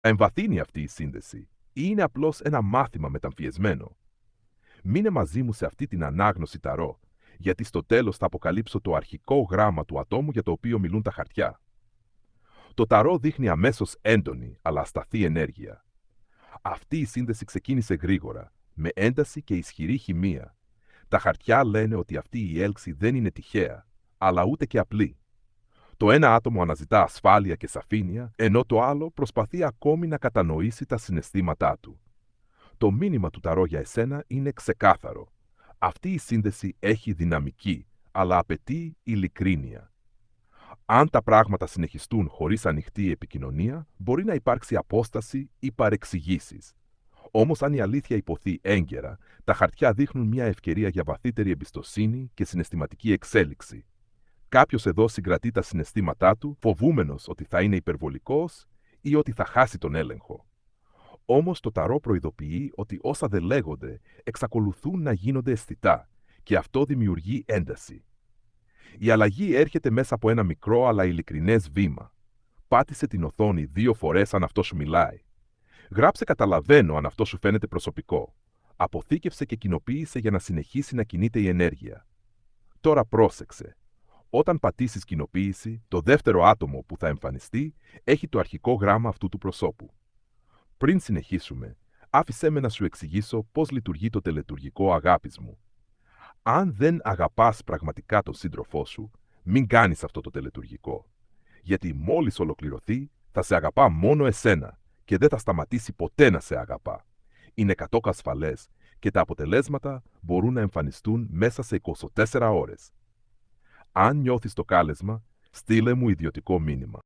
Εμβαθύνει αυτή η σύνδεση ή είναι απλώς ένα μάθημα μεταμφιεσμένο? Μείνε μαζί μου σε αυτή την ανάγνωση ταρό, γιατί στο τέλος θα αποκαλύψω το αρχικό γράμμα του ατόμου για το οποίο μιλούν τα χαρτιά. Το ταρό δείχνει αμέσως έντονη αλλά ασταθή ενέργεια. Αυτή η σύνδεση ξεκίνησε γρήγορα, με ένταση και ισχυρή χημεία. Τα χαρτιά λένε ότι αυτή η έλξη δεν είναι τυχαία, αλλά ούτε και απλή. Το ένα άτομο αναζητά ασφάλεια και σαφήνεια, ενώ το άλλο προσπαθεί ακόμη να κατανοήσει τα συναισθήματά του. Το μήνυμα του ταρό για εσένα είναι ξεκάθαρο. Αυτή η σύνδεση έχει δυναμική, αλλά απαιτεί ειλικρίνεια. Αν τα πράγματα συνεχιστούν χωρίς ανοιχτή επικοινωνία, μπορεί να υπάρξει απόσταση ή παρεξηγήσεις. Όμως, αν η αλήθεια υποθεί έγκαιρα, τα χαρτιά δείχνουν μια ευκαιρία για βαθύτερη εμπιστοσύνη και συναισθηματική εξέλιξη. Κάποιος εδώ συγκρατεί τα συναισθήματά του, φοβούμενος ότι θα είναι υπερβολικός ή ότι θα χάσει τον έλεγχο. Όμως το ταρό προειδοποιεί ότι όσα δεν λέγονται εξακολουθούν να γίνονται αισθητά και αυτό δημιουργεί ένταση. Η αλλαγή έρχεται μέσα από ένα μικρό αλλά ειλικρινές βήμα. Πάτησε την οθόνη 2 φορές αν αυτό σου μιλάει. Γράψε «Καταλαβαίνω» αν αυτό σου φαίνεται προσωπικό. Αποθήκευσε και κοινοποίησε για να συνεχίσει να κινείται η ενέργεια. Τώρα πρόσεξε. Όταν πατήσεις κοινοποίηση, το δεύτερο άτομο που θα εμφανιστεί έχει το αρχικό γράμμα αυτού του προσώπου. Πριν συνεχίσουμε, άφησέ με να σου εξηγήσω πώς λειτουργεί το τελετουργικό αγάπης μου. Αν δεν αγαπάς πραγματικά τον σύντροφό σου, μην κάνεις αυτό το τελετουργικό. Γιατί μόλις ολοκληρωθεί, θα σε αγαπά μόνο εσένα και δεν θα σταματήσει ποτέ να σε αγαπά. Είναι κατόκασφαλές και τα αποτελέσματα μπορούν να εμφανιστούν μέσα σε 24 ώρες. Αν νιώθεις το κάλεσμα, στείλε μου ιδιωτικό μήνυμα.